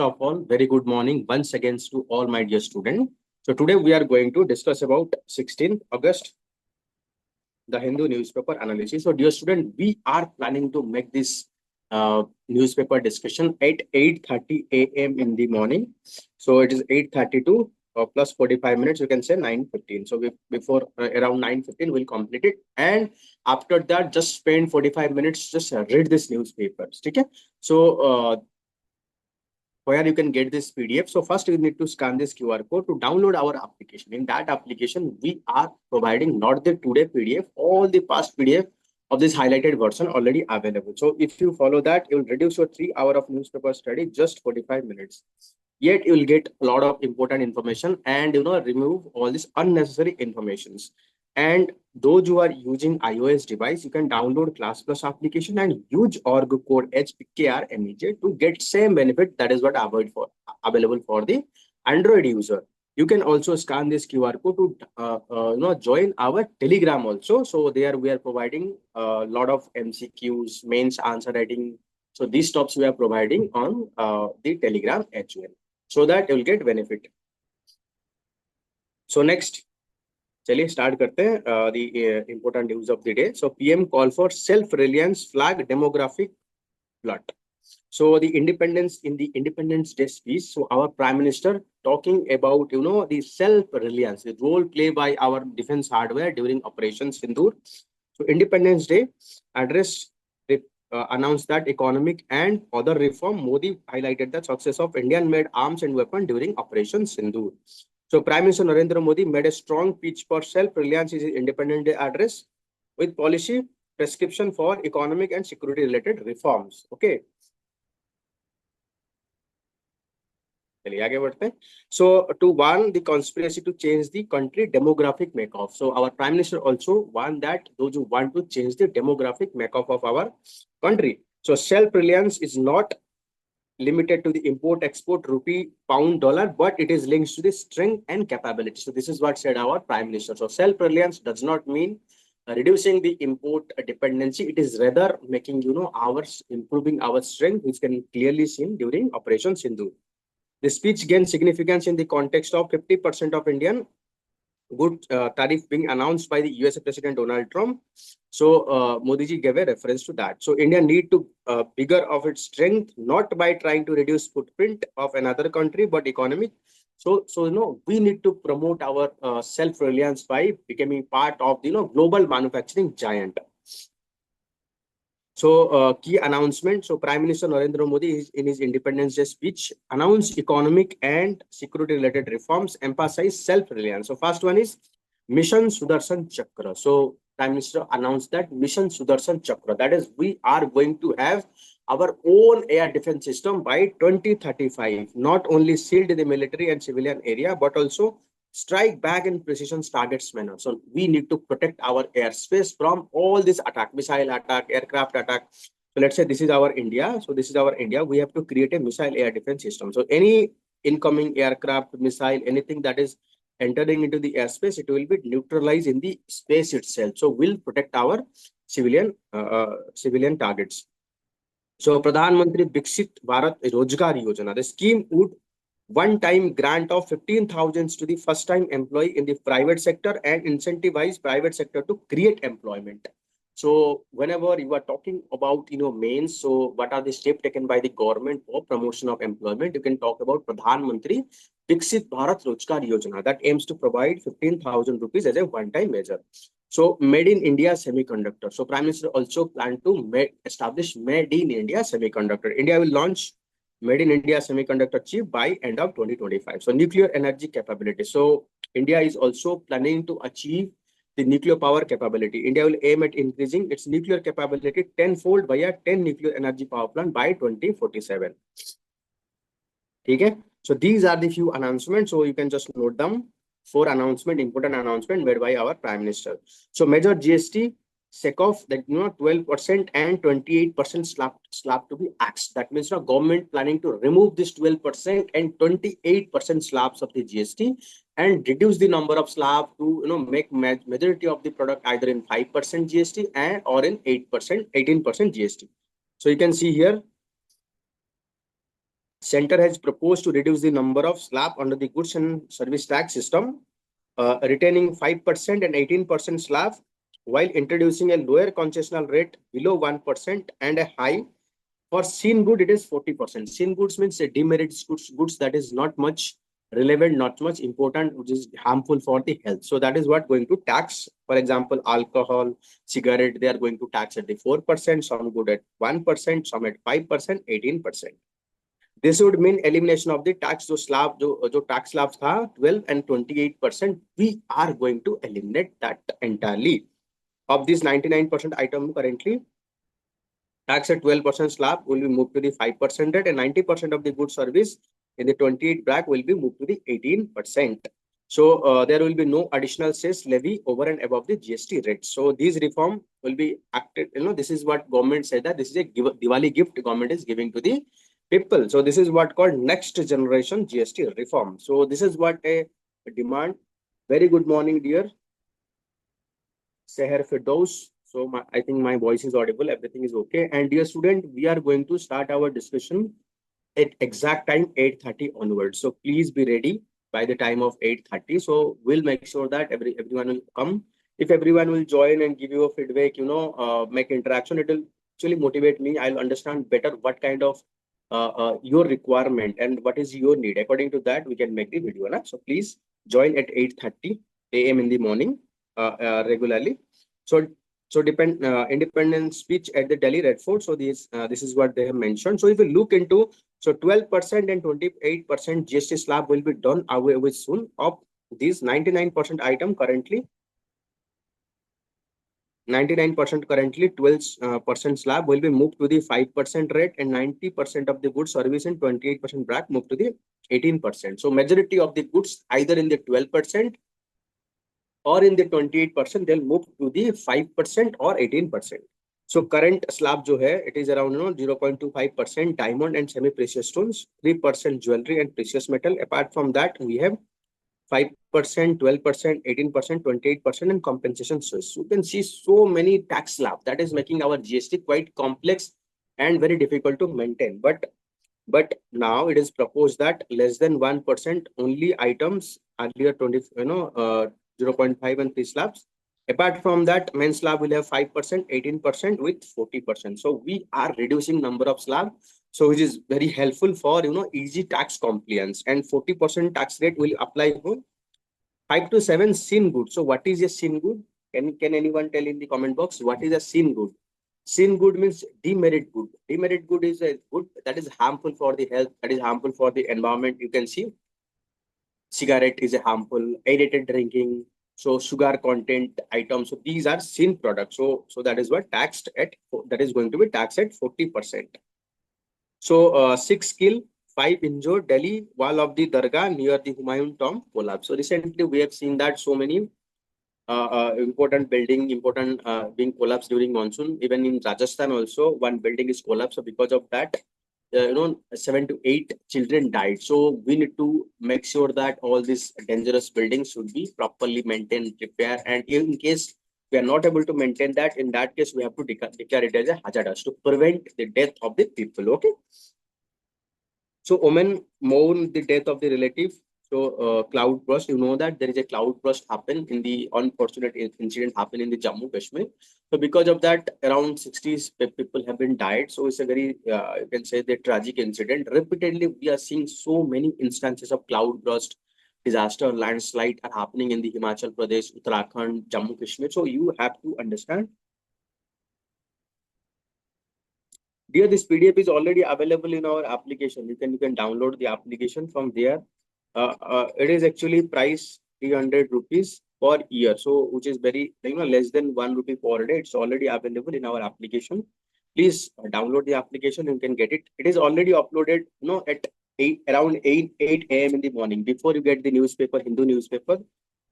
of all, very good morning once again to all my dear students. So today we are going to discuss about 16th August, the Hindu newspaper analysis. So dear student, we are planning to make this newspaper discussion at 8:30 a.m. in the morning. So it is 8:32 plus 45 minutes, you can say 9:15. So before around 9:15 we'll complete it, and after that just spend 45 minutes just read this newspapers. Okay. So where you can get this PDF. So first you need to scan this QR code to download our application. In that application, we are providing not the today PDF, all the past PDF of this highlighted version already available. So if you follow that, you will reduce your 3 hours of newspaper study just 45 minutes. Yet you will get a lot of important information and remove all these unnecessary informations. And those who are using iOS device, you can download Class Plus application and use org code HPKRMEJ to get same benefit that is what available for the Android user. You can also scan this QR code to join our Telegram also. So there we are providing a lot of MCQs, mains answer writing. So these stops we are providing on the Telegram as well, so that you will get benefit. So next, चलिए start करते हैं the important news of the day. So PM call for self reliance flag demographic plot. So the independence in the Independence Day speech, so our Prime Minister talking about the self-reliance, the role played by our defense hardware during Operation Sindoor. So Independence Day address announced that economic and other reform. Modi highlighted the success of Indian-made arms and weapons during Operation Sindoor. So Prime Minister Narendra Modi made a strong pitch for self-reliance in his Independence Day address with policy prescription for economic and security related reforms. Okay. So to warn the conspiracy to change the country demographic makeup. So our Prime Minister also warned that those who want to change the demographic makeup of our country. So self-reliance is not limited to the import export rupee pound dollar, but it is linked to the strength and capability. So this is what said our Prime Minister. So self-reliance does not mean reducing the import dependency. It is rather making improving our strength, which can clearly seen during Operation Sindoor. The speech gained significance in the context of 50% of Indian good tariff being announced by the USA President Donald Trump. So Modi ji gave a reference to that. So India need to bigger of its strength, not by trying to reduce footprint of another country, but economic. So we need to promote our self-reliance by becoming part of the global manufacturing giant. So key announcement. So Prime Minister Narendra Modi in his Independence Day speech announced economic and security related reforms, emphasize self-reliance. So first one is Mission Sudarshan Chakra. So Prime Minister announced that Mission Sudarshan Chakra, that is we are going to have our own air defense system by 2035, not only sealed in the military and civilian area, but also strike back in precision targets manner. So we need to protect our airspace from all this attack, missile attack, aircraft attack. So let's say this is our India. So this is our India. We have to create a missile air defense system. So any incoming aircraft, missile, anything that is entering into the airspace, it will be neutralized in the space itself. So we'll protect our civilian targets. So Pradhan Mantri Viksit Bharat Rozgar Yojana, the scheme would one-time grant of 15,000 to the first-time employee in the private sector and incentivize private sector to create employment. So whenever you are talking about mains, so what are the steps taken by the government for promotion of employment? You can talk about Pradhan Mantri Viksit Bharat Rozgar Yojana that aims to provide 15,000 rupees as a one-time measure. So Made in India Semiconductor. So Prime Minister also planned to establish Made in India Semiconductor. India will launch Made in India Semiconductor chip by end of 2025. So nuclear energy capability. So India is also planning to achieve the nuclear power capability. India will aim at increasing its nuclear capability tenfold via 10 nuclear energy power plant by 2047. Okay. So these are the few announcements. So you can just note them. 4 announcement, important announcement made by our Prime Minister. So major GST sake of that 12% and 28% slab to be axed. That means government planning to remove this 12% and 28% slabs of the GST and reduce the number of slab to make majority of the product either in 5% GST and or in 8%, 18% GST. So you can see here Center has proposed to reduce the number of slab under the goods and service tax system, retaining 5% and 18% slab, while introducing a lower concessional rate below 1% and a high. For seen good, it is 40%. Seen goods means a demerit goods that is not much relevant, not much important, which is harmful for the health. So that is what going to tax. For example, alcohol, cigarette, they are going to tax at the 4%, some good at 1%, some at 5%, 18%. This would mean elimination of the tax. जो tax slabs था 12 and 28%, we are going to eliminate that entirely. Of this 99% item currently, tax at 12% slab will be moved to the 5% rate, and 90% of the goods service in the 28 bracket will be moved to the 18%. So there will be no additional cess levy over and above the GST rate. So these reform will be acted. This is what government said, that this is a Diwali gift government is giving to the people. So this is what called next generation GST reform. So this is what a demand. Very good morning, dear Seher Firdaus. So I think my voice is audible. Everything is okay. And dear student, we are going to start our discussion at exact time 8:30 onwards. So please be ready by the time of 8:30. So we'll make sure that everyone will come. If everyone will join and give you a feedback, make interaction, it will actually motivate me. I'll understand better what kind of your requirement and what is your need. According to that, we can make the video. So please join at 8:30 a.m. in the morning regularly. So independent speech at the Delhi Red Fort. So this is what they have mentioned. So if you look into, so 12% and 28% GST slab will be done away with soon. Of these 99% item currently, 99% currently, 12% slab will be moved to the 5% rate, and 90% of the goods service and 28% bracket moved to the 18%. So majority of the goods either in the 12% or in the 28%, they'll move to the 5% or 18%. So current slab jo hai, it is around 0.25% diamond and semi-precious stones, 3% jewelry and precious metal. Apart from that, we have 5%, 12%, 18%, 28% and compensation source. You can see so many tax slab that is making our GST quite complex and very difficult to maintain. But now it is proposed that less than 1% only items, earlier 0.5 and 3 slabs. Apart from that, main slab will have 5%, 18% with 40%. So we are reducing number of slab. So which is very helpful for easy tax compliance, and 40% tax rate will apply for 5 to 7 seen good. So what is a seen good? Can anyone tell in the comment box what is a seen good? Seen good means demerit good. Demerit good is a good that is harmful for the health, that is harmful for the environment. You can see cigarette is a harmful, aerated drinking, so sugar content items. So these are seen products. So that is what taxed at, that is going to be taxed at 40%. So 6 killed, 5 injured, Delhi wall of the Dargah near the Humayun tomb collapse. So recently we have seen that so many important building, being collapsed during monsoon. Even in Rajasthan also, one building is collapsed. So because of that, 7 to 8 children died. So we need to make sure that all these dangerous buildings should be properly maintained, repaired, and in case we are not able to maintain that, in that case we have to declare it as a hazardous to prevent the death of the people. Okay. So women mourn the death of the relative. So cloud burst, that there is a cloud burst happen in the unfortunate incident happened in the Jammu Kashmir. So because of that, around 60 people have been died. So it's a very, you can say, the tragic incident. Repeatedly, we are seeing so many instances of cloud burst, disaster, landslide are happening in the Himachal Pradesh, Uttarakhand, Jammu Kashmir. So you have to understand. Dear, this PDF is already available in our application. You can download the application from there. It is actually price 300 rupees per year. So which is very, less than 1 rupee per day. It's already available in our application. Please download the application. You can get it. It is already uploaded, at around 8 a.m. in the morning. Before you get the newspaper, Hindu newspaper,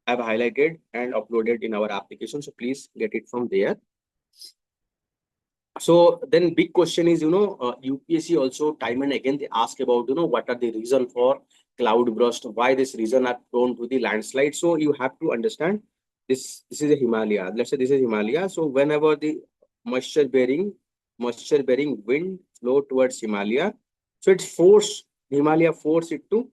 I've highlighted and uploaded in our application. So please get it from there. So then big question is, UPSC also time and again, they ask about, what are the reason for cloud burst, why this region are prone to the landslide. So you have to understand this is a Himalaya. Let's say this is Himalaya. So whenever the moisture bearing wind flow towards Himalaya, so it's forced Himalaya force it to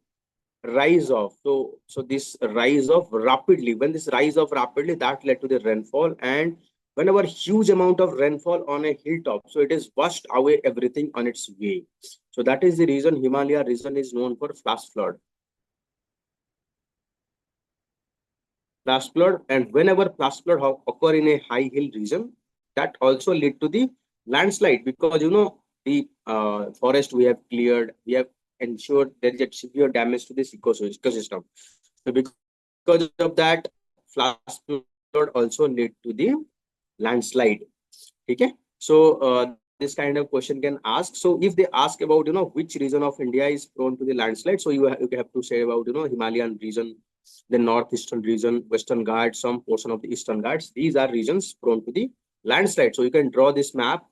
rise of. So this rise of rapidly, when this rise of rapidly, that led to the rainfall. And whenever huge amount of rainfall on a hilltop, so it is washed away everything on its way. So that is the reason Himalaya region is known for flash flood. Flash flood, and whenever flash flood occur in a high hill region, that also lead to the landslide, because the forest we have cleared, we have ensured there is a severe damage to this ecosystem. So because of that, flash flood also lead to the landslide. Okay. So this kind of question can ask. So if they ask about which region of India is prone to the landslide, so you have to say about Himalayan region, the northeastern region, Western Ghats, some portion of the Eastern Ghats. These are regions prone to the landslide. So you can draw this map,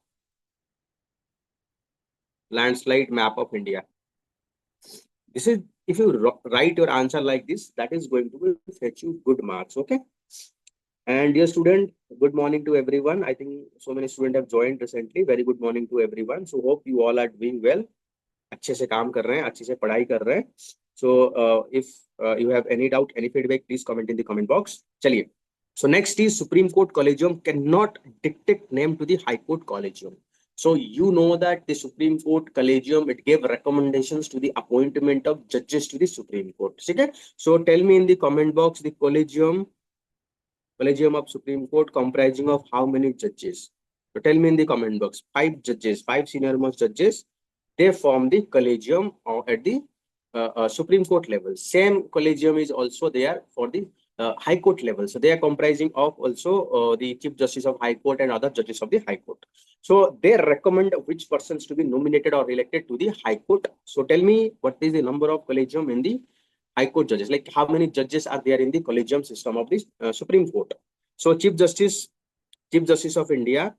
landslide map of India. This is, if you write your answer like this, that is going to fetch you good marks. Okay. And dear student, good morning to everyone. I think so many students have joined recently. Very good morning to everyone. So hope you all are doing well. अच्छे से काम कर रहे हैं, अच्छे से पढ़ाई कर रहे हैं. So if you have any doubt, any feedback, please comment in the comment box. चलिए. So next is Supreme Court Collegium cannot dictate name to the High Court Collegium. So you know that the Supreme Court Collegium, it gave recommendations to the appointment of judges to the Supreme Court. Okay? So tell me in the comment box, the Collegium of Supreme Court comprising of how many judges? So tell me in the comment box. 5 judges, 5 senior most judges. They form the collegium or at the Supreme Court level. Same collegium is also there for the High Court level. So they are comprising of also the Chief Justice of High Court and other judges of the High Court. So they recommend which persons to be nominated or elected to the High Court. So tell me what is the number of collegium in the High Court judges, like how many judges are there in the collegium system of the Supreme Court. So Chief Justice of India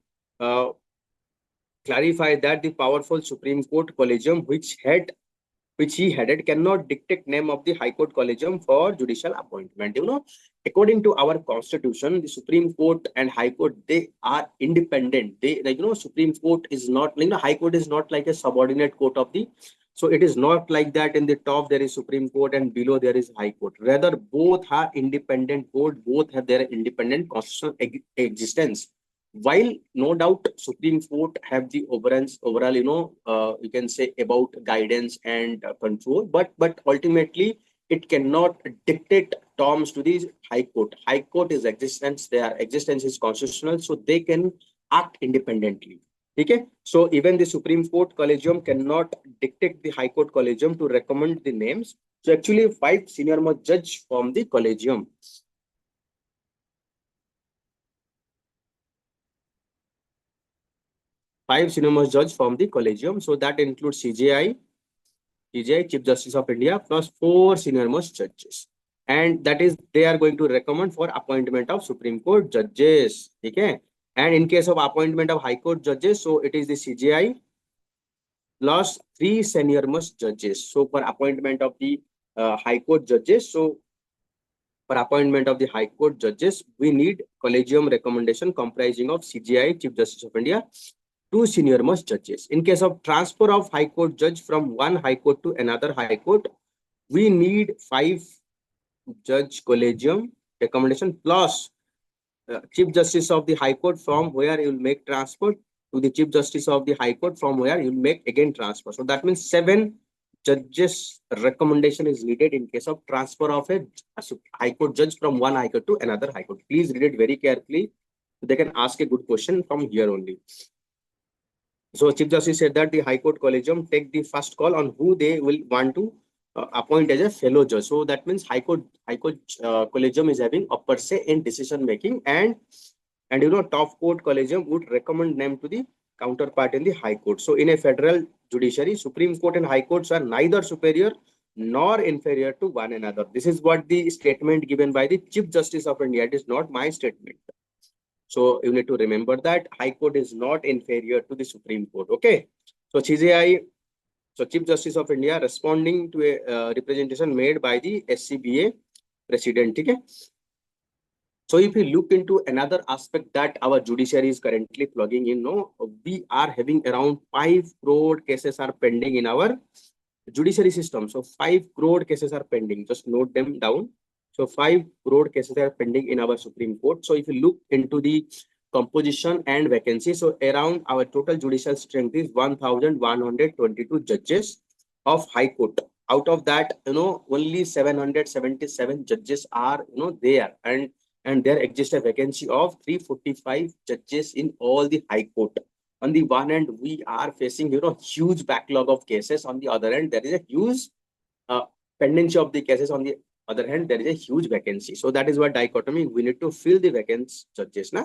clarified that the powerful Supreme Court collegium which he headed cannot dictate name of the High Court collegium for judicial appointment. According to our constitution, the Supreme Court and High Court, they are independent. They, like, Supreme Court is not, High Court is not like a subordinate court of the. So it is not like that in the top there is Supreme Court and below there is High Court. Rather, both are independent court, both have their independent constitutional existence. While no doubt Supreme Court have the overall, you can say about guidance and control, but ultimately it cannot dictate terms to the High Court. High Court is existence, their existence is constitutional, so they can act independently. Okay, so even the Supreme Court Collegium cannot dictate the High Court Collegium to recommend the names. So actually 5 senior most judge from the collegium. 5 senior most judge from the collegium. So that includes CJI, Chief Justice of India, plus 4 senior most judges. And that is, they are going to recommend for appointment of Supreme Court judges. Okay. And in case of appointment of High Court judges, so it is the CJI plus 3 senior most judges. So for appointment of the High Court judges, so for appointment of the High Court judges, we need collegium recommendation comprising of CJI, Chief Justice of India, 2 senior most judges. In case of transfer of High Court judge from one High Court to another High Court, we need 5 judge collegium recommendation plus Chief Justice of the High Court, from where you will make transfer to the Chief Justice of the High Court, from where you will make again transfer. So that means 7 judges recommendation is needed in case of transfer of a High Court judge from one High Court to another High Court. Please read it very carefully. They can ask a good question from here only. So Chief Justice said that the High Court Collegium take the first call on who they will want to appoint as a fellow judge. So that means High Court Collegium is having upper say in decision making, and top court collegium would recommend name to the counterpart in the High Court. So in a federal judiciary, Supreme Court and High Courts are neither superior nor inferior to one another. This is what the statement given by the Chief Justice of India. It is not my statement. So you need to remember that High Court is not inferior to the Supreme Court. Okay. So CJI, so Chief Justice of India, responding to a representation made by the SCBA President. Okay. So if you look into another aspect that our judiciary is currently plugging in, we are having around 5 crore cases are pending in our Judiciary system. So 5 crore cases are pending. Just note them down. So 5 crore cases are pending in our Supreme Court. So if you look into the composition and vacancy, so around our total judicial strength is 1,122 judges of High Court. Out of that, only 777 judges are, there, and there exists a vacancy of 345 judges in all the High Court. On the one hand, we are facing, huge backlog of cases. On the other hand, there is a huge uh, pendency of the cases. On the other hand, there is a huge vacancy. So that is what dichotomy. We need to fill the vacant judges. Na?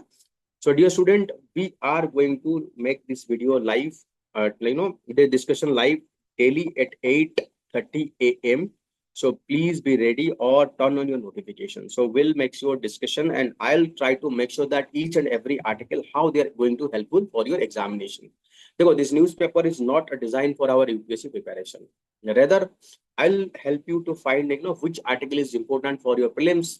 So dear student, we are going to make this video live, the discussion live daily at 8:30 a.m. So please be ready or turn on your notification. So we'll make sure discussion, and I'll try to make sure that each and every article, how they're going to helpful for your examination. Because this newspaper is not a design for our UPSC preparation. Rather, I'll help you to find, which article is important for your prelims,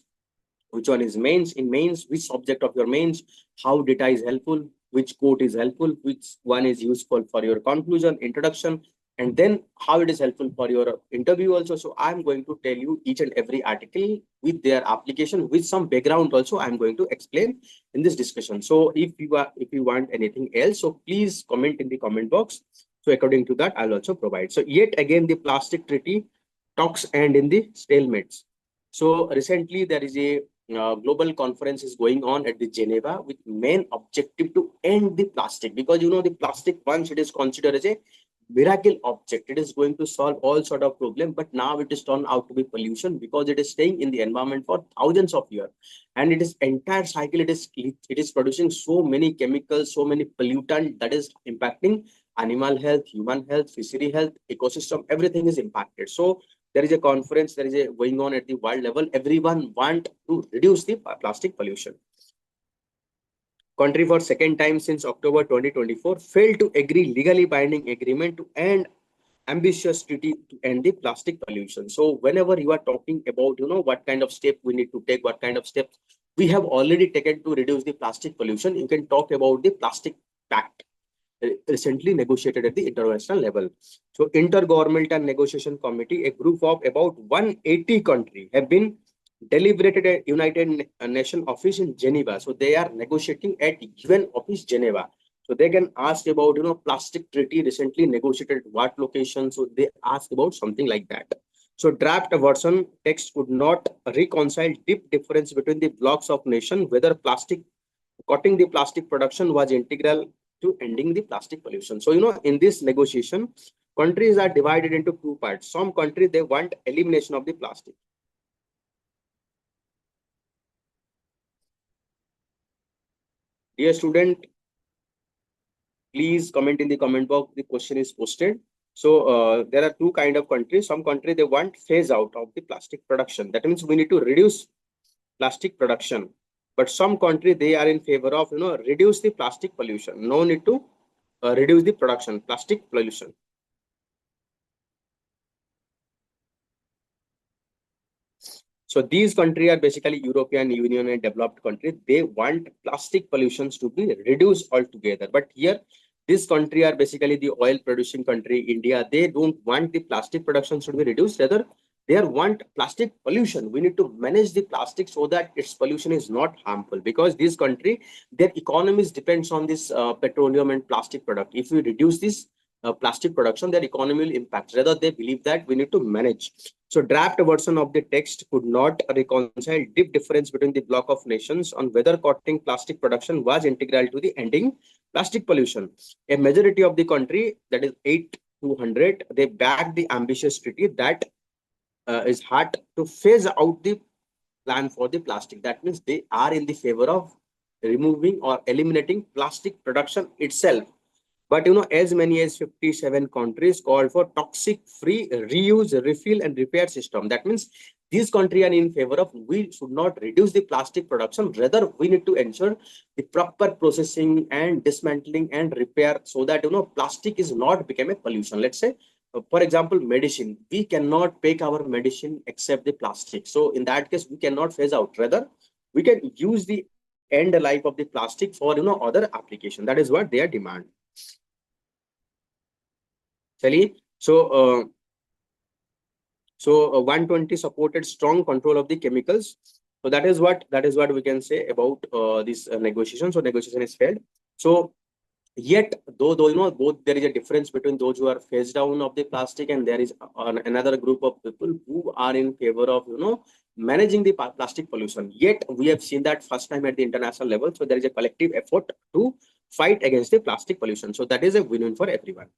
which one is mains, in mains, which subject of your mains, how data is helpful, which quote is helpful, which one is useful for your conclusion, introduction, and then how it is helpful for your interview also. So I'm going to tell you each and every article with their application, with some background also I'm going to explain in this discussion. So if you want anything else, so please comment in the comment box. So according to that, I'll also provide. So yet again, the plastic treaty talks and in the stalemates. So recently there is a global conference is going on at the Geneva with main objective to end the plastic, because the plastic, once it is considered as a miracle object, it is going to solve all sort of problem, but now it is turned out to be pollution because it is staying in the environment for thousands of years, and it is entire cycle, it is producing so many chemicals, so many pollutants that is impacting animal health, human health, fishery health, ecosystem, everything is impacted. So there is a conference, there is a going on at the world level. Everyone want to reduce the plastic pollution. Country for second time since October 2024 failed to agree legally binding agreement to end ambitious treaty to end the plastic pollution. So whenever you are talking about, what kind of step we need to take, what kind of steps we have already taken to reduce the plastic pollution, you can talk about the plastic pact recently negotiated at the international level. So Intergovernmental Negotiation Committee, a group of about 180 countries, have been deliberated at United Nations office in Geneva. So they are negotiating at UN office Geneva. So they can ask about, plastic treaty recently negotiated at what location. So they ask about something like that. So draft version text could not reconcile deep difference between the blocks of nation, whether cutting the plastic production was integral to ending the plastic pollution. So, in this negotiation, countries are divided into two parts. Some countries, they want elimination of the plastic. Dear student, please comment in the comment box. The question is posted. So there are two kind of countries. Some countries, they want phase out of the plastic production. That means we need to reduce plastic production. But some countries, they are in favor of, reduce the plastic pollution. No need to reduce the production, plastic pollution. So these countries are basically European Union and developed countries. They want plastic pollutions to be reduced altogether. But here, this country are basically the oil producing country, India. They don't want the plastic production should be reduced. Rather, they want plastic pollution. We need to manage the plastic so that its pollution is not harmful, because this country, their economies depends on this petroleum and plastic product. If we reduce this plastic production, their economy will impact. Rather, they believe that we need to manage. So draft version of the text could not reconcile deep difference between the bloc of nations on whether cutting plastic production was integral to the ending plastic pollution. A majority of the country, that is 8 to 100, they backed the ambitious treaty that is hard to phase out the plan for the plastic. That means they are in the favor of removing or eliminating plastic production itself. But as many as 57 countries called for toxic-free reuse, refill, and repair system. That means these countries are in favor of we should not reduce the plastic production. Rather, we need to ensure the proper processing and dismantling and repair so that plastic is not become a pollution. Let's say, for example, medicine. We cannot take our medicine except the plastic. So in that case, we cannot phase out. Rather, we can use the end life of the plastic for other application. That is what they are demand. चलिए, so So 120 supported strong control of the chemicals. So that is what we can say about this negotiation. So negotiation is failed. So yet, though both there is a difference between those who are phased down of the plastic and there is another group of people who are in favor of managing the plastic pollution. Yet we have seen that first time at the international level. So there is a collective effort to fight against the plastic pollution. So that is a win-win for everyone.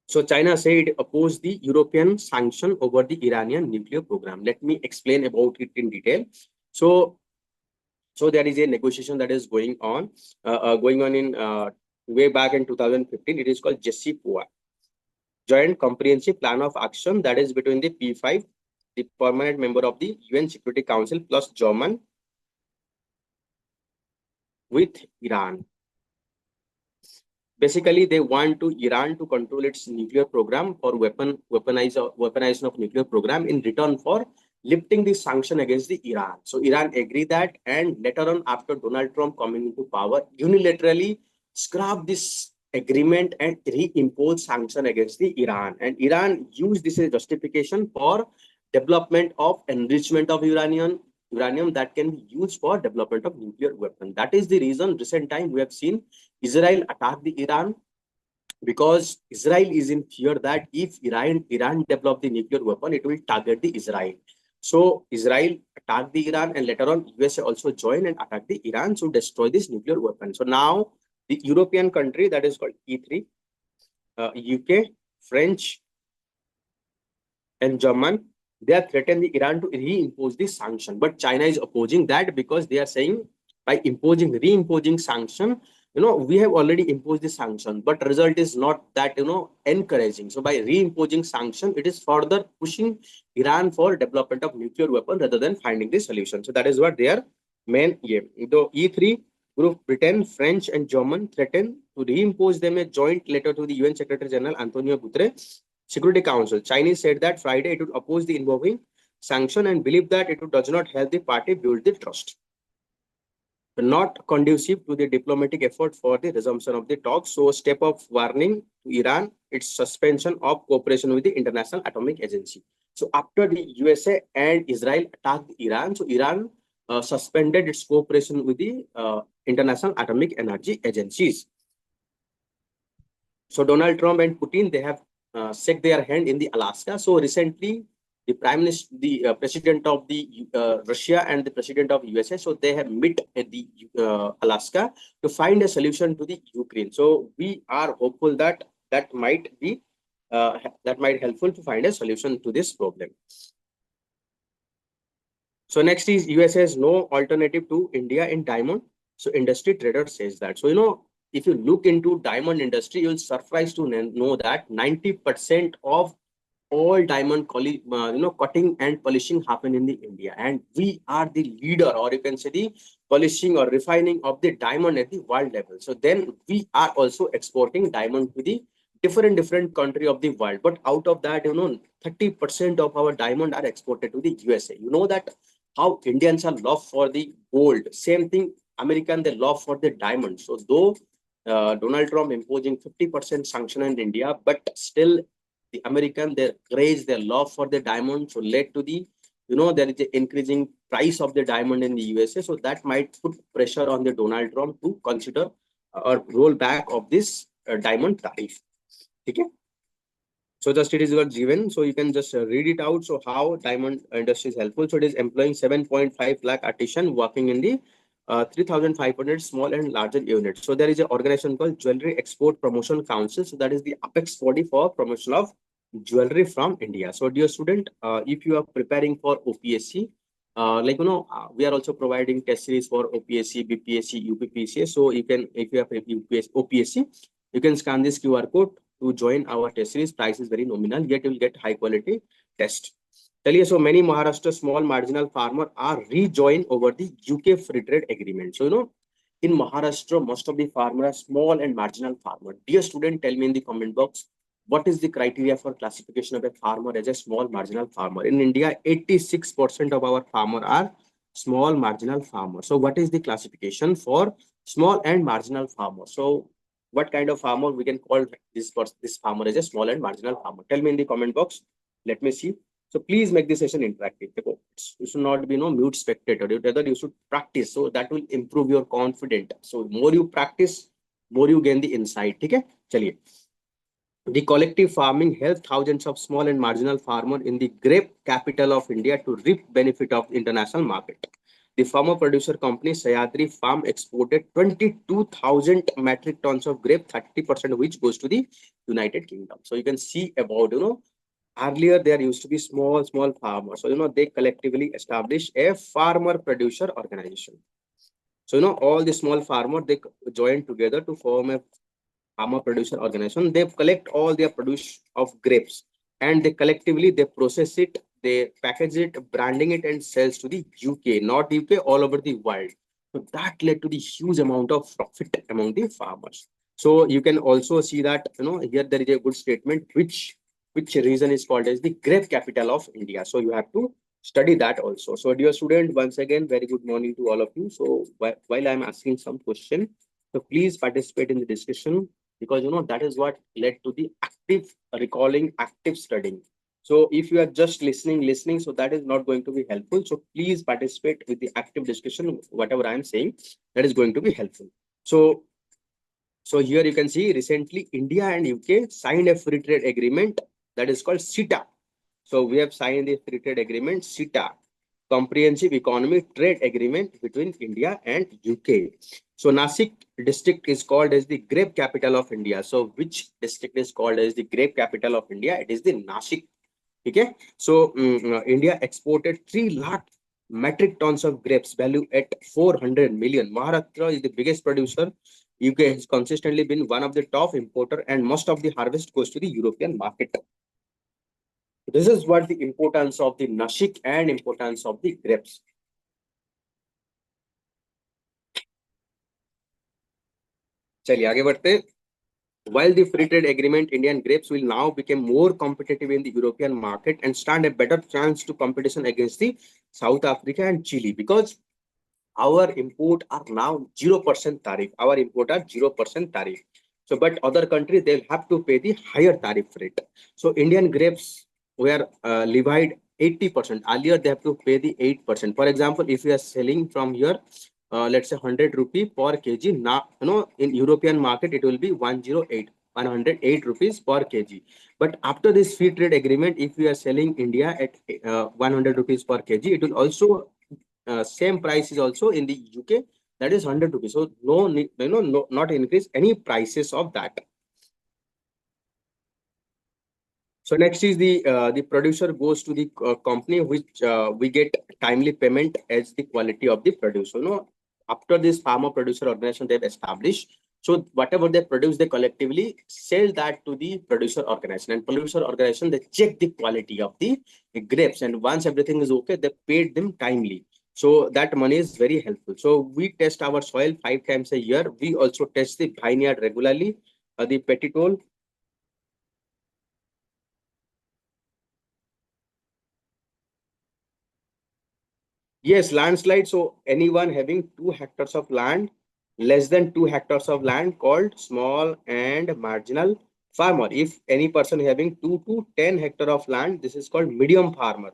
So China said opposed the European sanction over the Iranian nuclear program. Let me explain about it in detail. So there is a negotiation that is going on in way back in 2015. It is called JCPOA, Joint Comprehensive Plan of Action, that is between the P5, the permanent member of the UN Security Council, plus German with Iran. Basically, they want Iran to control its nuclear program for weaponization of nuclear program in return for lifting the sanction against the Iran. So Iran agreed that, and later on, after Donald Trump coming into power, unilaterally scrapped this agreement and reimpose sanction against the Iran. And Iran used this as justification for development of enrichment of uranium that can be used for development of nuclear weapon. That is the reason recent time we have seen Israel attack the Iran, because Israel is in fear that if Iran develop the nuclear weapon, it will target the Israel. So Israel attacked the Iran, and later on USA also joined and attacked the Iran to destroy this nuclear weapon. So now the European country that is called E3, UK, French, and German, they are threatened the Iran to reimpose this sanction. But China is opposing that because they are saying by reimposing sanction, we have already imposed the sanction, but result is not that encouraging. So by reimposing sanction, it is further pushing Iran for development of nuclear weapon rather than finding the solution. So that is what their main aim. The E3 group, Britain, French, and German, threatened to reimpose them a joint letter to the UN Secretary General Antonio Guterres Security Council. Chinese said that Friday it would oppose the involving sanction and believe that it does not help the party build the trust. Not conducive to the diplomatic effort for the resumption of the talks. So, a step of warning to Iran, its suspension of cooperation with the International Atomic Agency. So, after the USA and Israel attacked Iran, so Iran suspended its cooperation with the International Atomic Energy Agencies. So, Donald Trump and Putin, they have shook their hand in the Alaska. So, recently, the prime minister, the president of the Russia and the president of USA, so they have met at the Alaska to find a solution to the Ukraine. So we are hopeful that that might helpful to find a solution to this problem. So next is USA has no alternative to India in diamond. So industry trader says that. So if you look into diamond industry, you'll surprised to know that 90% of all diamond cutting and polishing happen in the India, and we are the leader, or you can say the polishing or refining of the diamond at the world level. So then we are also exporting diamond to the different country of the world. But out of that, 30% of our diamond are exported to the USA. You know that how Indians are love for the gold. Same thing, American, they love for the diamond. So though Donald Trump imposing 50% sanction in India, but still the American, their craze, their love for the diamond, so led to the, there is an increasing price of the diamond in the USA. So that might put pressure on the Donald Trump to consider or roll back of this diamond tariff. Okay. So just it is got given. So you can just read it out. So how diamond industry is helpful. So it is employing 7.5 lakh artisans working in the 3,500 small and larger units. So there is an organization called Jewelry Export Promotion Council. So that is the apex body for promotion of jewelry from India. So dear student, if you are preparing for OPSC, we are also providing test series for OPSC, BPSC, UPPSC. So you can, if you have OPSC, you can scan this QR code to join our test series. Price is very nominal, yet you will get high quality test. So many Maharashtra small marginal farmer are rejoined over the UK free trade agreement. So in Maharashtra, most of the farmers are small and marginal farmer. Dear student, tell me in the comment box, what is the criteria for classification of a farmer as a small marginal farmer? In India, 86% of our farmer are small marginal farmers. So what is the classification for small and marginal farmer? So what kind of farmer we can call this farmer as a small and marginal farmer? Tell me in the comment box. Let me see. So please make this session interactive. You should not be no mute spectator. Rather, you should practice. So that will improve your confidence. So more you practice, more you gain the insight. Okay? Chaliye. The collective farming helped thousands of small and marginal farmers in the grape capital of India to reap benefit of the international market. The farmer producer company Sayadri Farm exported 22,000 metric tons of grape, 30% of which goes to the United Kingdom. So you can see about, earlier there used to be small farmers. So, they collectively established a farmer producer organization. So, all the small farmers, they joined together to form a farmer producer organization. They collect all their produce of grapes and they process it, they package it, branding it and sells to the UK, not UK, all over the world. So that led to the huge amount of profit among the farmers. So you can also see that, here there is a good statement, which region is called as the grape capital of India. So you have to study that also. So dear student, once again, very good morning to all of you. So while I'm asking some question, so please participate in the discussion, because that is what led to the active recalling, active studying. So if you are just listening, so that is not going to be helpful. So please participate with the active discussion. Whatever I am saying, that is going to be helpful. So here you can see recently India and UK signed a free trade agreement that is called CETA. So we have signed the free trade agreement CETA, Comprehensive Economic Trade Agreement between India and UK. So Nasik district is called as the grape capital of India. So which district is called as the grape capital of India? It is the Nasik. Okay. So India exported 3 lakh metric tons of grapes value at 400 million. Maharashtra is the biggest producer. UK has consistently been one of the top importer, and most of the harvest goes to the European market. This is what the importance of the Nashik and importance of the grapes. चलिए आगे बढ़ते हैं. While the free trade agreement, Indian grapes will now become more competitive in the European market and stand a better chance to competition against the South Africa and Chile, because our import are now 0% tariff. Our import are 0% tariff. So, but other countries, they'll have to pay the higher tariff rate. So Indian grapes were levied 80%. Earlier, they have to pay the 8%. For example, if you are selling from here, let's say 100 rupee per kg. Now, in European market, it will be 108 rupees per kg. But after this free trade agreement, if we are selling India at 100 rupees per kg, it will also same price is also in the UK, that is 100 rupees. So no need, no, not increase any prices of that. So next is the producer goes to the company, which we get timely payment as the quality of the produce. So after this farmer producer organization they've established, so whatever they produce, they collectively sell that to the producer organization, and producer organization, they check the quality of the grapes, and once everything is okay, they paid them timely. So that money is very helpful. So we test our soil 5 times a year. We also test the vineyard regularly, the petitole. Yes, landslide. So anyone having 2 hectares of land, less than 2 hectares of land, called small and marginal farmer. If any person having 2 to 10 hectares of land, this is called medium farmer.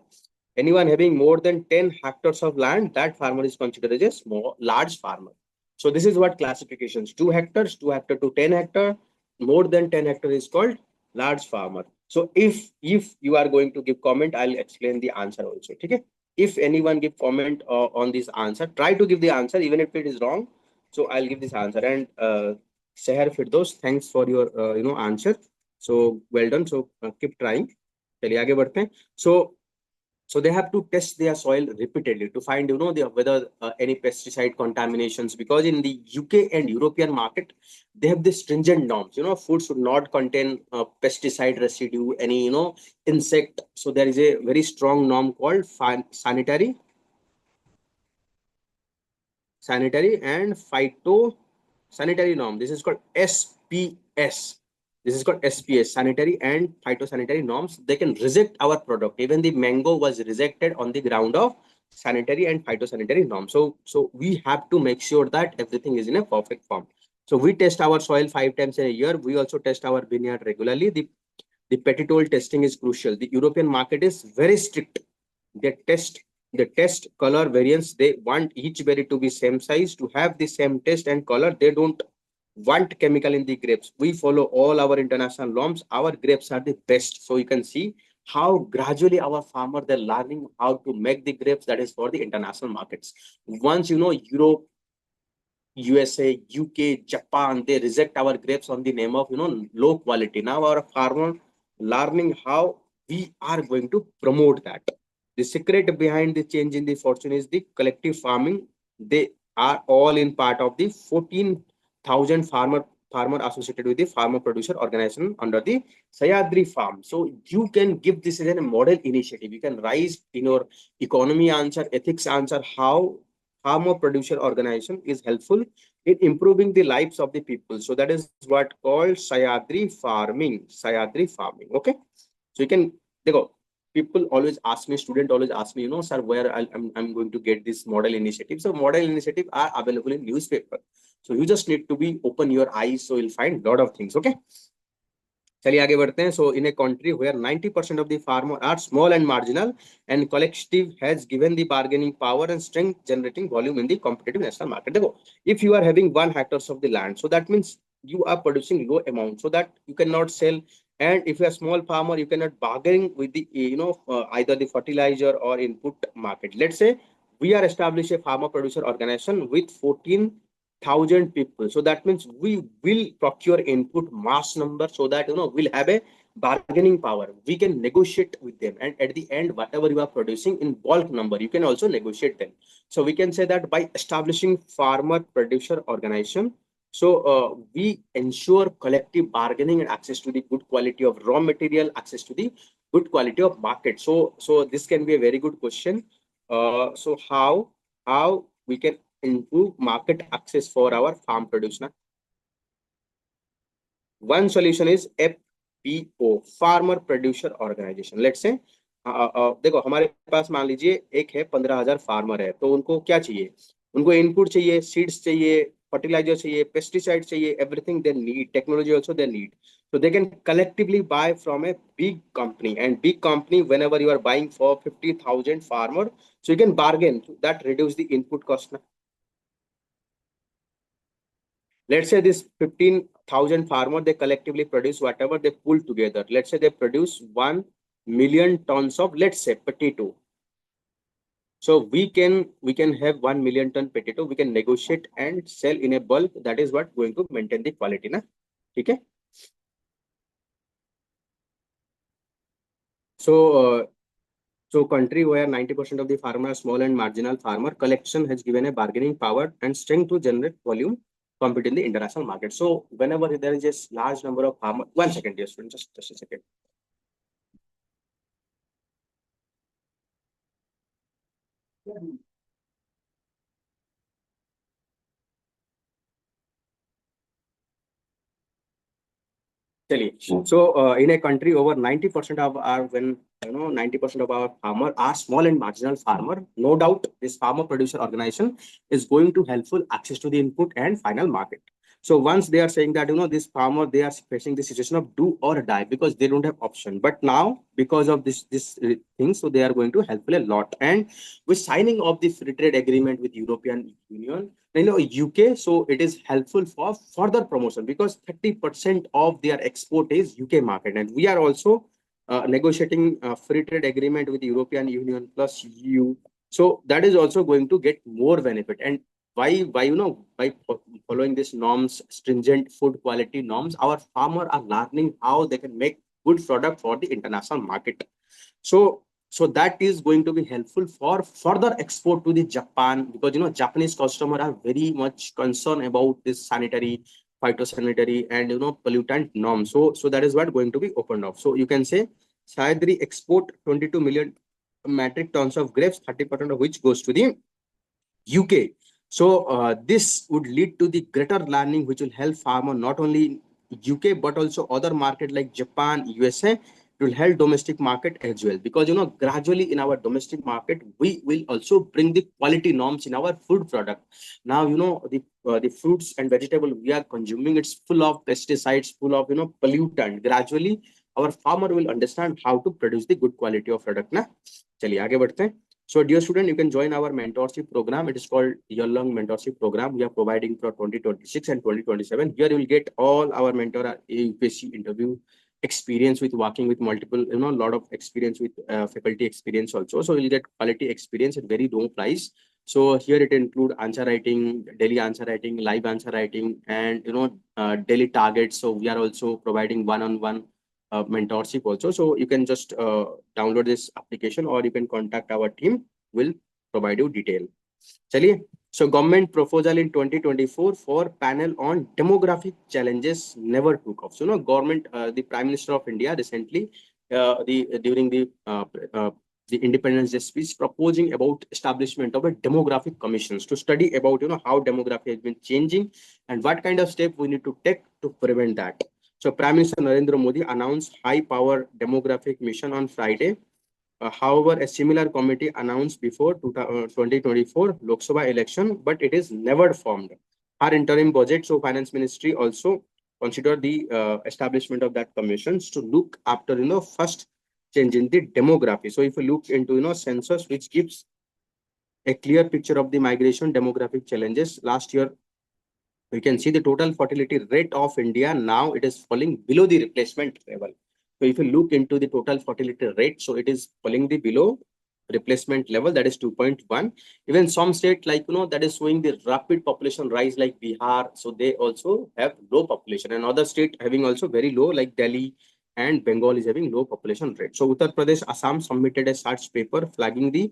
Anyone having more than 10 hectares of land, that farmer is considered as a large farmer. So this is what classifications: 2 hectares, 2 hectare to 10 hectare, more than 10 hectare is called large farmer. So if you are going to give comment, I'll explain the answer also. Okay. If anyone give comment on this answer, try to give the answer even if it is wrong. So I'll give this answer. And Seher Firdos, thanks for your answer. So well done. So keep trying. चलिए आगे बढ़ते हैं. So they have to test their soil repeatedly to find, whether any pesticide contaminations, because in the UK and European market, they have the stringent norms. Food should not contain pesticide residue, any, insect. So there is a very strong norm called sanitary and phytosanitary norm. This is called SPS. This is called SPS, sanitary and phytosanitary norms. They can reject our product. Even the mango was rejected on the ground of sanitary and phytosanitary norms. So we have to make sure that everything is in a perfect form. So we test our soil 5 times in a year. We also test our vineyard regularly. The petitole testing is crucial. The European market is very strict. They test color variants. They want each berry to be same size, to have the same taste and color. They don't want chemical in the grapes. We follow all our international norms. Our grapes are the best. So you can see how gradually our farmer, they're learning how to make the grapes that is for the international markets. Once you know Europe, USA, UK, Japan, they reject our grapes on the name of low quality. Now our farmer learning how we are going to promote that. The secret behind the change in the fortune is the collective farming. They are all in part of the 14,000 farmer associated with the farmer producer organization under the Sayadri farm. So you can give this as a model initiative. You can rise in your economy answer, ethics answer, how farmer producer organization is helpful in improving the lives of the people. So that is what called Sayadri farming. Sayadri farming. Okay. So you can go. People always ask me, student always ask me, sir, where I'm going to get this model initiative. So model initiative are available in newspaper. So you just need to be open your eyes. So you'll find a lot of things. Okay. चलिए आगे बढ़ते हैं. So in a country where 90% of the farmer are small and marginal, and collective has given the bargaining power and strength generating volume in the competitive national market. देखो, if you are having 1 hectares of the land, so that means you are producing low amount, so that you cannot sell. And if you are a small farmer, you cannot bargain with the either the fertilizer or input market. Let's say we are established a farmer producer organization with 14,000 people. So that means we will procure input mass number, so that we'll have a bargaining power. We can negotiate with them, and at the end, whatever you are producing in bulk number, you can also negotiate them. So we can say that by establishing farmer producer organization, so we ensure collective bargaining and access to the good quality of raw material, access to the good quality of market. So this can be a very good question. So how we can improve market access for our farm produce na? One solution is FPO, Farmer Producer Organization. Let's say देखो हमारे पास मान लीजिए एक है 15,000 farmer है, तो उनको क्या चाहिए? उनको इनपुट चाहिए, सीड्स चाहिए, fertilizer चाहिए, pesticide चाहिए, everything they need, technology also they need. So they can collectively buy from a big company, and big company, whenever you are buying for 50,000 farmer, so you can bargain that reduce the input cost. Let's say this 15,000 farmer, they collectively produce whatever they pull together. Let's say they produce 1 million tons of, let's say, potato. So we can have 1 million ton potato. We can negotiate and sell in a bulk. That is what going to maintain the quality, na? Okay. So country where 90% of the farmers are small and marginal farmer, collection has given a bargaining power and strength to generate volume, compete in the international market. So whenever there is a large number of farmers, 1 second, dear student, just a second. So in a country over 90% of our 90% of our farmer are small and marginal farmer, no doubt this farmer producer organization is going to helpful access to the input and final market. So once they are saying that this farmer, they are facing the situation of do or die because they don't have option. But now because of this thing, so they are going to help a lot. And with signing of the free trade agreement with European Union, UK, so it is helpful for further promotion because 30% of their export is UK market, and we are also negotiating a free trade agreement with European Union plus EU. So that is also going to get more benefit. And by following these norms, stringent food quality norms, our farmers are learning how they can make good product for the international market. So that is going to be helpful for further export to the Japan, because Japanese customers are very much concerned about this sanitary, phytosanitary, and pollutant norms. So that is what going to be opened up. So you can say Sayadri export 22 million metric tons of grapes, 30% of which goes to the UK. So this would lead to the greater learning, which will help farmer not only in UK but also other market like Japan, USA. It will help domestic market as well, because gradually in our domestic market we will also bring the quality norms in our food product. Now the fruits and vegetable we are consuming, it's full of pesticides, full of pollutant. Gradually our farmer will understand how to produce the good quality of product ना. चलिए आगे बढ़ते हैं. So dear student, you can join our mentorship program. It is called year-long mentorship program. We are providing for 2026 and 2027. Here you will get all our mentor UPSC interview experience with working with multiple, lot of experience with faculty experience also. So you'll get quality experience at very low price. So here it include answer writing, daily answer writing, live answer writing, and daily targets. So we are also providing one-on-one mentorship also. So you can just download this application or you can contact our team. Will provide you detail. Chaliye. So government proposal in 2024 for panel on demographic challenges never took off. So government, the Prime Minister of India recently, during the Independence Day speech, proposing about establishment of a demographic commissions to study about how demography has been changing and what kind of step we need to take to prevent that. So Prime Minister Narendra Modi announced high-power demographic mission on Friday. However, a similar committee announced before 2024 Lok Sabha election, but it is never formed. Our interim budget, so Finance Ministry also consider the establishment of that commissions to look after first change in the demography. So if you look into census, which gives a clear picture of the migration demographic challenges last year, we can see the total fertility rate of India now it is falling below the replacement level. So if you look into the total fertility rate, so it is falling the below replacement level, that is 2.1. Even some state like that is showing the rapid population rise like Bihar, so they also have low population, and other state having also very low like Delhi and Bengal is having low population rate. So Uttar Pradesh, Assam submitted a search paper flagging the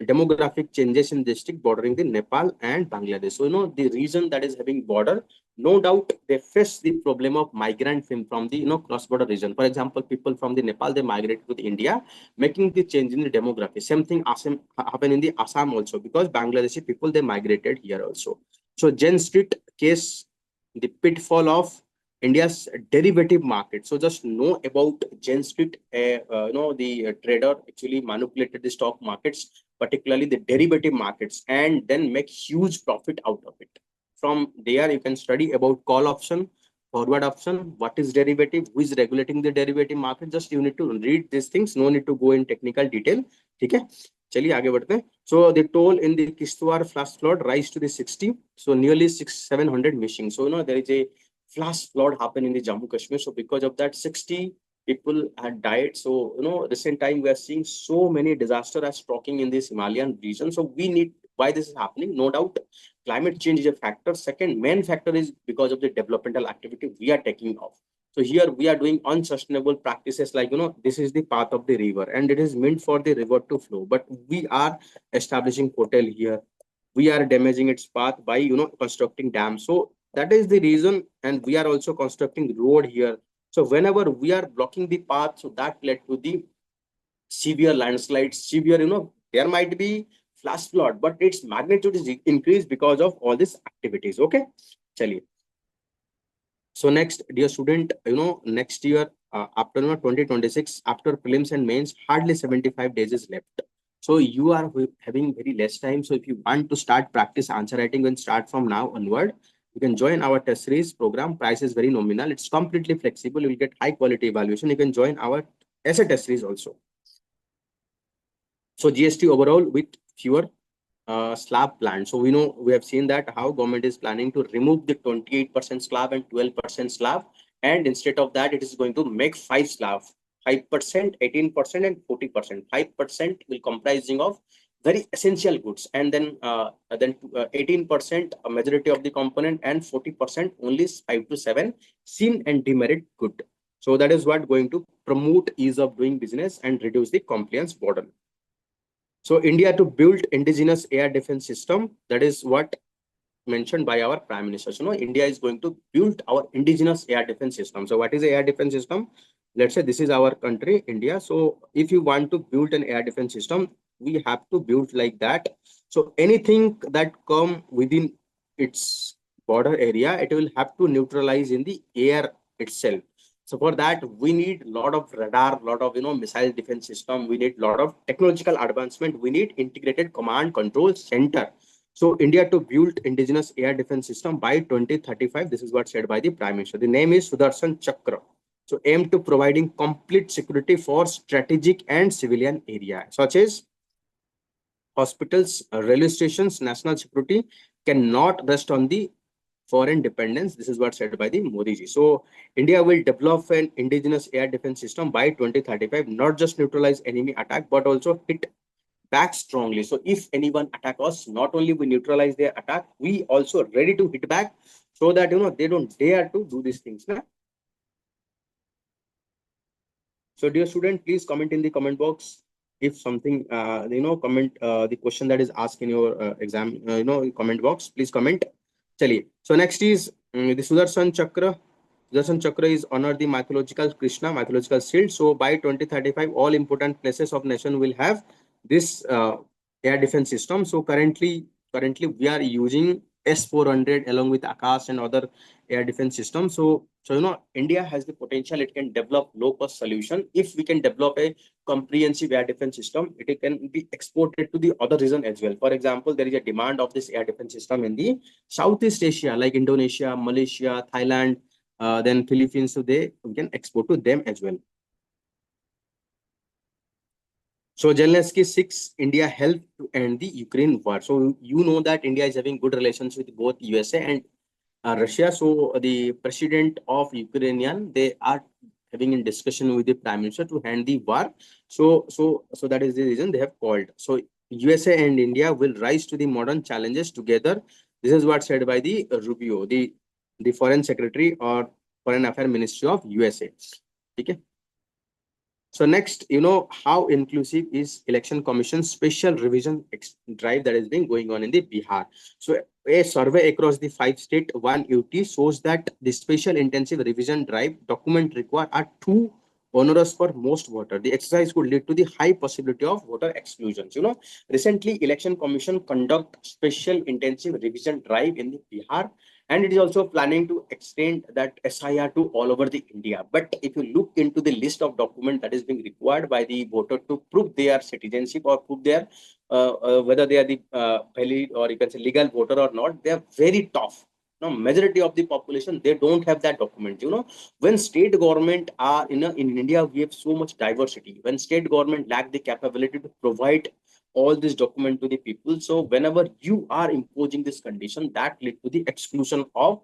demographic changes in district bordering the Nepal and Bangladesh. So the region that is having border, no doubt they face the problem of migrant from the cross-border region. For example, people from the Nepal, they migrate to the India, making the change in the demography. Same thing Assam happened in the Assam also, because Bangladeshi people they migrated here also. So Jen Street case, the pitfall of India's derivative market. So just know about Jen Street, the trader actually manipulated the stock markets, particularly the derivative markets, and then make huge profit out of it. From there, you can study about call option, forward option, what is derivative, who is regulating the derivative market. Just you need to read these things, no need to go in technical detail. Okay. चलिए आगे बढ़ते हैं. So the toll in the Kishtwar flash flood rise to the 60. So nearly 700 missing. So there is a flash flood happened in the Jammu Kashmir. So because of that, 60 people had died. So recent time we are seeing so many disasters are stalking in this Himalayan region. So we need, why this is happening? No doubt, climate change is a factor. Second main factor is because of the developmental activity we are taking off. So here we are doing unsustainable practices like, this is the path of the river and it is meant for the river to flow. But we are establishing hotel here. We are damaging its path by, constructing dams. So that is the reason. And we are also constructing road here. So whenever we are blocking the path, so that led to the severe landslides, severe, there might be flash flood, but its magnitude is increased because of all these activities. Okay. Chaliye. So next, dear student, next year, after 2026, after prelims and mains, hardly 75 days is left. So you are having very less time. So if you want to start practice answer writing and start from now onward, you can join our test series program. Price is very nominal. It's completely flexible. You will get high quality evaluation. You can join our essay test series also. So GST overall with fewer slab planned. So we have seen that how government is planning to remove the 28% slab and 12% slab, and instead of that it is going to make 5 slab, 5%, 18% and 40%. 5% will comprising of very essential goods, and then 18% a majority of the component, and 40% only 5 to 7 seen and demerit good. So that is what going to promote ease of doing business and reduce the compliance burden. So India to build indigenous air defense system, that is what mentioned by our Prime Minister. So India is going to build our indigenous air defense system. So what is the air defense system? Let's say this is our country, India. So if you want to build an air defense system, we have to build like that. So anything that come within its border area, it will have to neutralize in the air itself. So for that, we need a lot of radar, lot of missile defense system. We need a lot of technological advancement. We need integrated command control center. So India to build indigenous air defense system by 2035. This is what said by the Prime Minister. The name is Sudarshan Chakra. So aim to providing complete security for strategic and civilian area, such as hospitals, railway stations. National security cannot rest on the foreign dependence. This is what said by the Modi ji. So India will develop an indigenous air defense system by 2035, not just neutralize enemy attack, but also hit back strongly. So if anyone attack us, not only we neutralize their attack, we also ready to hit back, so that they don't dare to do these things. Na? So dear student, please comment in the comment box if something comment the question that is asked in your exam comment box. Please comment. Chaliye. So next is the Sudarshan Chakra. Sudarshan Chakra is honor the mythological Krishna, mythological shield. So by 2035, all important places of nation will have this air defense system. So currently we are using S-400 along with Akash and other air defense systems. So India has the potential. It can develop low cost solution. If we can develop a comprehensive air defense system, it can be exported to the other region as well. For example, there is a demand of this air defense system in the Southeast Asia, like Indonesia, Malaysia, Thailand, then Philippines. So we can export to them as well. So Zelensky seeks India help to end the Ukraine war. So you know that India is having good relations with both USA and Russia. So the president of Ukrainian, they are having a discussion with the prime minister to end the war. So that is the reason they have called. So USA and India will rise to the modern challenges together. This is what said by the Rubio, the foreign secretary or foreign affairs ministry of USA. Okay. So next, how inclusive is Election Commission special revision drive that is being going on in the Bihar. So a survey across the 5 states, 1 UT shows that the special intensive revision drive document required are too onerous for most voters. The exercise could lead to the high possibility of voter exclusions. Recently Election Commission conduct special intensive revision drive in the Bihar, and it is also planning to extend that SIR to all over the India. But if you look into the list of documents that is being required by the voter to prove their citizenship or prove their whether they are the valid or you can say legal voter or not, they are very tough. Now, majority of the population, they don't have that document. When state government are in India, we have so much diversity. When state government lack the capability to provide all this document to the people, so whenever you are imposing this condition, that lead to the exclusion of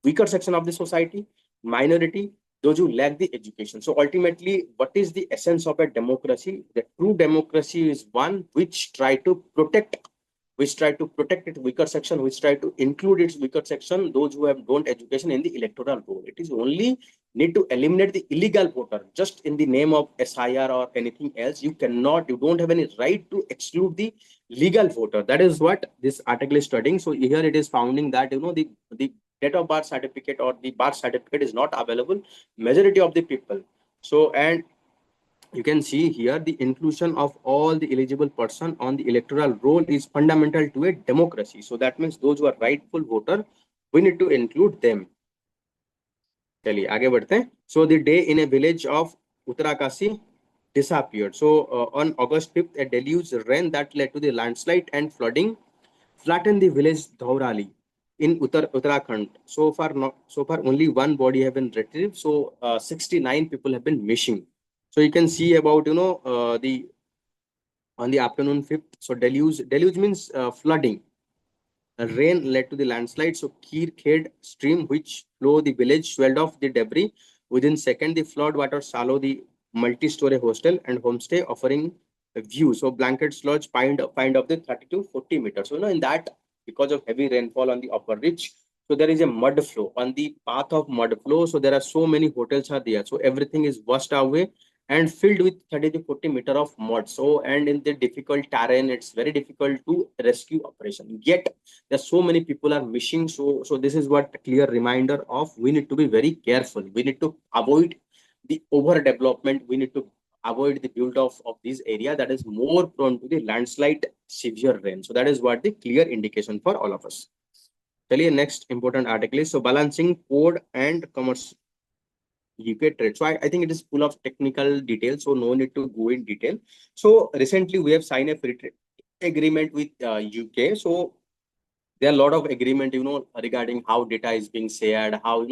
weaker section of the society, minority, those who lack the education. So ultimately, what is the essence of a democracy? The true democracy is one which try to protect its weaker section, which try to include its weaker section, those who have don't education in the electoral role. It is only need to eliminate the illegal voter just in the name of SIR or anything else. You don't have any right to exclude the legal voter. That is what this article is studying. So here it is founding that the date of birth certificate or the birth certificate is not available majority of the people. So, and you can see here the inclusion of all the eligible person on the electoral roll is fundamental to a democracy. So that means those who are rightful voter, we need to include them. चलिए आगे बढ़ते हैं. So the day in a village of Uttarakasi disappeared. So on August 5th, a deluge rain that led to the landslide and flooding flattened the village Dhaurali in Uttarakhand. So far only one body have been retrieved. So 69 people have been missing. So you can see about the on the afternoon 5th. So deluge means flooding. Rain led to the landslide. So Kir Khed stream which flow the village swelled off the debris. Within second, the flood water swallowed the multi-story hostel and homestay offering a view. So blanket sludge find up the 30 to 40 meters. So in that, because of heavy rainfall on the upper ridge, so there is a mud flow on the path of mud flow. So there are so many hotels are there. So everything is washed away and filled with 30 to 40 meter of mud. So, and in the difficult terrain, it's very difficult to rescue operation. Yet there's so many people are missing. So this is what a clear reminder of we need to be very careful. We need to avoid the overdevelopment. We need to avoid the build of this area that is more prone to the landslide, severe rain. So that is what the clear indication for all of us. Chaliye, next important article is so balancing code and commerce UK trade. So I think it is full of technical details, so no need to go in detail. So recently we have signed a free trade agreement with UK. So there are a lot of agreement, regarding how data is being shared, how,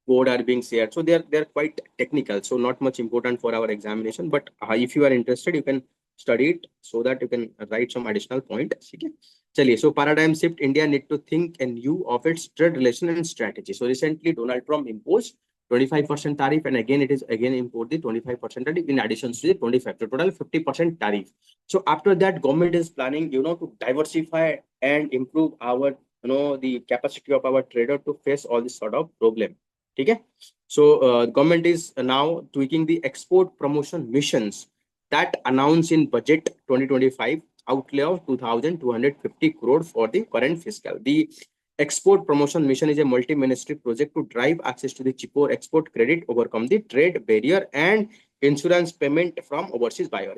code are being shared. So they're quite technical, so not much important for our examination. But if you are interested, you can study it so that you can write some additional point. Okay. Chaliye, so paradigm shift, India need to think anew of its trade relation and strategy. So recently Donald Trump imposed 25% tariff, and again it is again import the 25% tariff in addition to the 25, so total 50% tariff. So after that, government is planning, to diversify and improve our, the capacity of our trader to face all this sort of problem. Okay. So government is now tweaking the export promotion missions that announced in budget 2025 outlay of 2,250 crore for the current fiscal. The export promotion mission is a multi-ministry project to drive access to the cheaper export credit, overcome the trade barrier, and insurance payment from overseas buyer.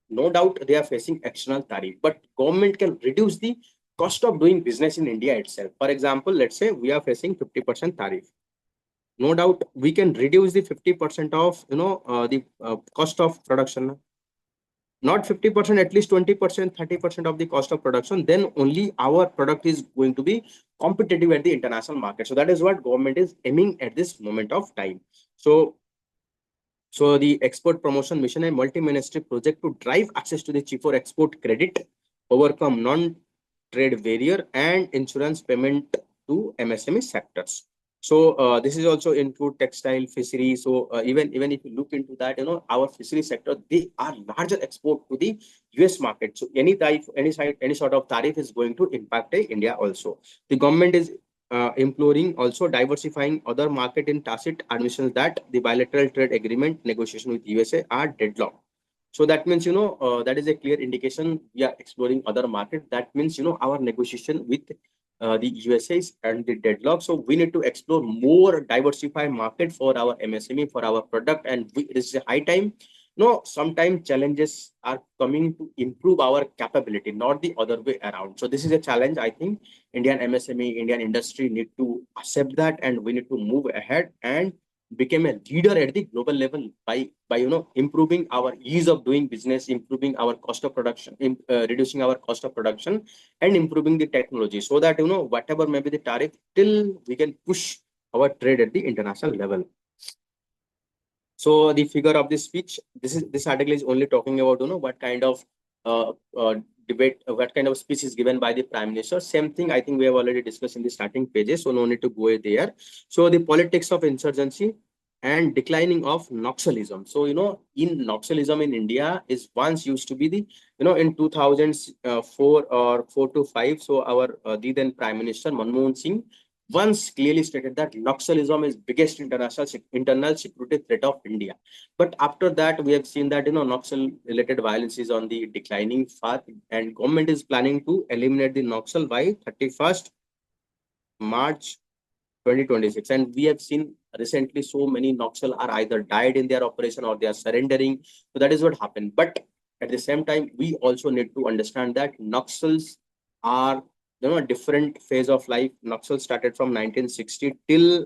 No doubt they are facing external tariff, but government can reduce the cost of doing business in India itself. For example, let's say we are facing 50% tariff. No doubt we can reduce the 50% of, the cost of production, not 50%, at least 20%, 30% of the cost of production. Then only our product is going to be competitive at the international market. So that is what government is aiming at this moment of time. So the export promotion mission, a multi-ministry project to drive access to the cheaper export credit, overcome non-trade barrier, and insurance payment to MSME sectors. So this is also include textile, fishery. So even if you look into that, our fishery sector, they are larger export to the US market. So any type, any sort of tariff is going to impact India also. The government is imploring also diversifying other market in tacit admissions that the bilateral trade agreement negotiation with USA are deadlocked. So that means, that is a clear indication we are exploring other market. That means, our negotiation with the USA and the deadlock. So we need to explore more diversified market for our MSME, for our product, and it is a high time. Sometimes challenges are coming to improve our capability, not the other way around. So this is a challenge. I think Indian MSME, Indian industry need to accept that, and we need to move ahead and become a leader at the global level by improving our ease of doing business, improving our cost of production, reducing our cost of production, and improving the technology, so that whatever may be the tariff, till we can push our trade at the international level. So the figure of this speech, this article is only talking about what kind of debate, what kind of speech is given by the Prime Minister. Same thing I think we have already discussed in the starting pages, so no need to go there. So the politics of insurgency and declining of Naxalism. So in Naxalism in India is once used to be the in 2004 or 4 to 5. So our the then Prime Minister Manmohan Singh once clearly stated that Naxalism is biggest internal security threat of India. But after that, we have seen that Naxal related violence is on the declining path, and government is planning to eliminate the Naxal by 31st March 2026. And we have seen recently so many Naxal are either died in their operation or they are surrendering. So that is what happened. But at the same time, we also need to understand that Naxals are a different phase of life. Naxal started from 1960 till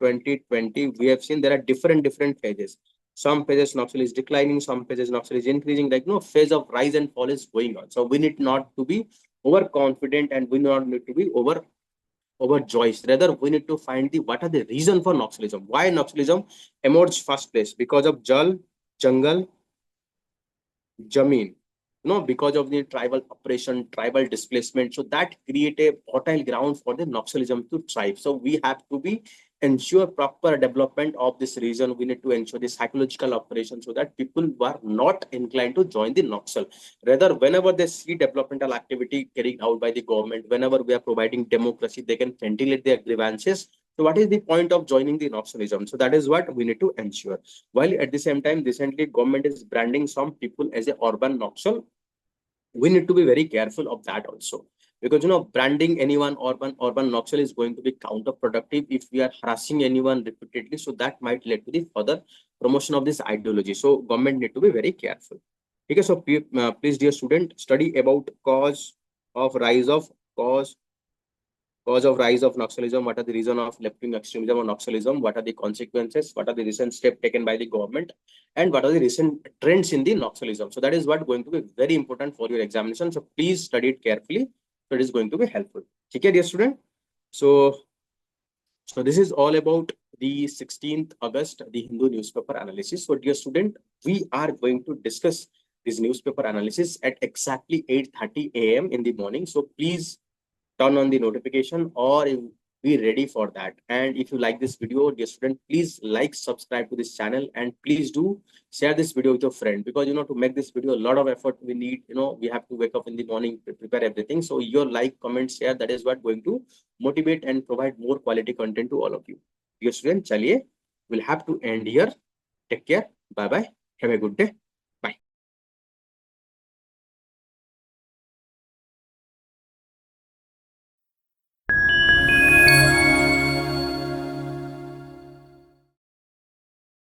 2020. We have seen there are different phases. Some phases Naxal is declining, some phases Naxal is increasing. Like phase of rise and fall is going on. So we need not to be overconfident, and we not need to be overjoyed. Rather, we need to find what are the reason for Naxalism. Why Naxalism emerged first place? Because of Jal, Jungle, Jameen. Because of the tribal oppression, tribal displacement. So that create a fertile ground for the Naxalism to thrive. So we have to ensure proper development of this region. We need to ensure the psychological operation so that people were not inclined to join the Naxal. Rather, whenever they see developmental activity carried out by the government, whenever we are providing democracy, they can ventilate their grievances. So what is the point of joining the Naxalism? So that is what we need to ensure. While at the same time, recently government is branding some people as a urban Naxal. We need to be very careful of that also, because branding anyone urban Naxal is going to be counterproductive if we are harassing anyone repeatedly. So that might lead to the further promotion of this ideology. So government need to be very careful. Okay, so please, dear student, study about cause of rise of Naxalism. What are the reason of left-wing extremism or Naxalism? What are the consequences? What are the recent steps taken by the government? And what are the recent trends in the Naxalism? So that is what going to be very important for your examination. So please study it carefully. So it is going to be helpful. Okay, dear student. So So this is all about the 16th August, the Hindu newspaper analysis. So dear student, we are going to discuss this newspaper analysis at exactly 8:30 a.m. in the morning. So please turn on the notification or be ready for that. And if you like this video, dear student, please like, subscribe to this channel, and please do share this video with your friend, because to make this video a lot of effort we need. We have to wake up in the morning, prepare everything. So your like, comment, share, that is what going to motivate and provide more quality content to all of you. Dear student, chaliye, we'll have to end here. Take care. Bye bye. Have a good day.